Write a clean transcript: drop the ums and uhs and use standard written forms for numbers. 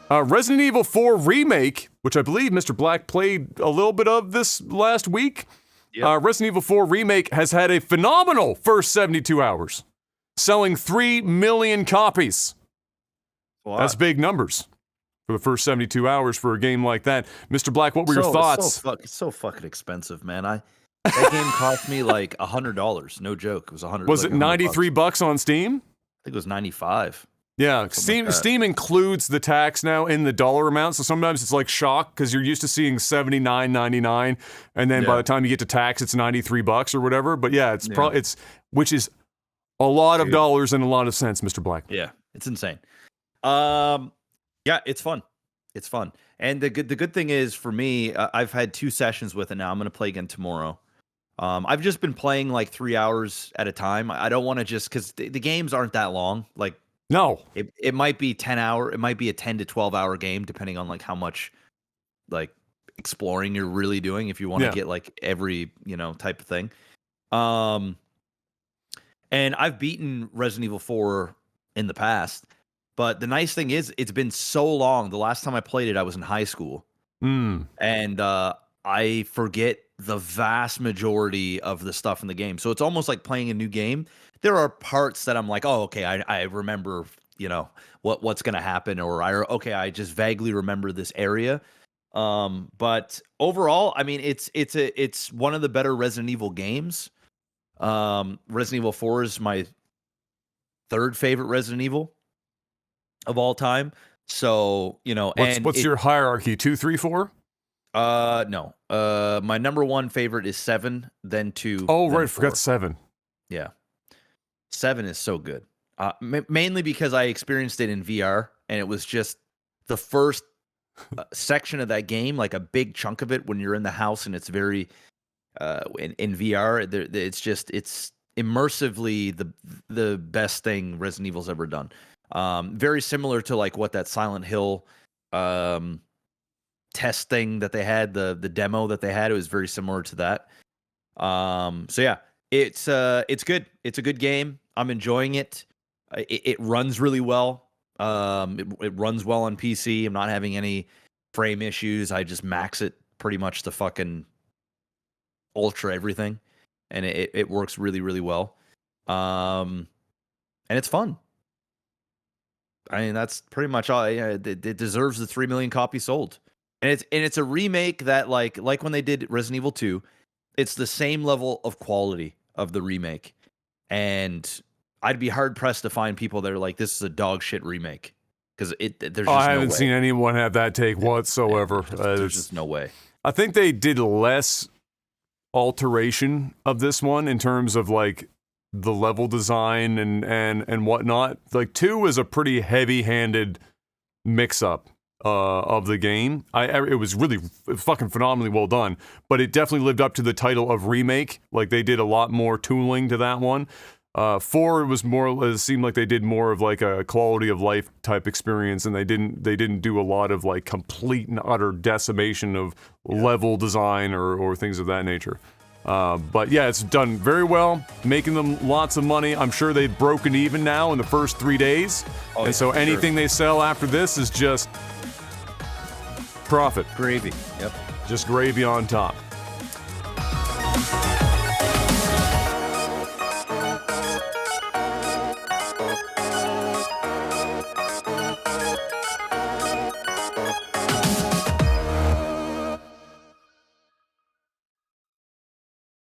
Resident Evil 4 Remake, which I believe Mr. Black played a little bit of this last week. Yep. Resident Evil 4 Remake has had a phenomenal first 72 hours, selling 3 million copies. That's big numbers for the first 72 hours for a game like that. Mr. Black, what were your thoughts? It's so fucking expensive, man. That game cost me like $100. No joke. It was $100. Was it $93 on Steam? I think it was $95. Yeah, Steam includes the tax now in the dollar amount, so sometimes it's like shock because you're used to seeing $79.99, and then by the time you get to tax, it's $93 or whatever. But yeah, it's which is a lot of dollars and a lot of cents, Mr. Black. Yeah, it's insane. Yeah, it's fun. It's fun, and the good thing is for me, I've had 2 sessions with it now. I'm gonna play again tomorrow. I've just been playing like 3 hours at a time. I don't want to just because the games aren't that long. Like. No, it might be 10 hour. It might be a 10 to 12 hour game, depending on like how much like exploring you're really doing. If you want to get like every type of thing. And I've beaten Resident Evil 4 in the past, but the nice thing is it's been so long. The last time I played it, I was in high school, and I forget the vast majority of the stuff in the game. So it's almost like playing a new game. There are parts that I'm like, oh, okay, I remember, what's going to happen, or I just vaguely remember this area. But overall, I mean, it's one of the better Resident Evil games. Resident Evil 4 is my 3rd favorite Resident Evil of all time. So, what's your hierarchy? 2, 3, 4? No. My number 1 favorite is 7, then 2. Oh, then right, 4. forgot 7. Yeah. 7 is so good. Mainly because I experienced it in VR, and it was just the first section of that game, like a big chunk of it when you're in the house, and it's very in VR. It's immersively the best thing Resident Evil's ever done. Very similar to like what that Silent Hill test thing that they had, the demo that they had. It was very similar to that. So yeah, it's good. It's a good game. I'm enjoying it. It runs really well. It runs well on PC. I'm not having any frame issues. I just max it pretty much to fucking ultra everything, and it works really, really well. And it's fun. I mean, that's pretty much all. Yeah, it deserves the 3 million copies sold, and it's a remake that like when they did Resident Evil 2, it's the same level of quality of the remake, and I'd be hard pressed to find people that are like, this is a dog shit remake, because there's just I haven't seen anyone have that take whatsoever. There's just no way. I think they did less alteration of this one in terms of like the level design and whatnot. Like 2 is a pretty heavy-handed mix-up of the game. It was really fucking phenomenally well done, but it definitely lived up to the title of remake. Like they did a lot more tooling to that one. 4 was more. It seemed like they did more of like a quality of life type experience, and they didn't do a lot of like complete and utter decimation of level design or things of that nature. But yeah, it's done very well, making them lots of money. I'm sure they've broken even now in the first 3 days, so anything they sell after this is just profit. Gravy. Yep. Just gravy on top.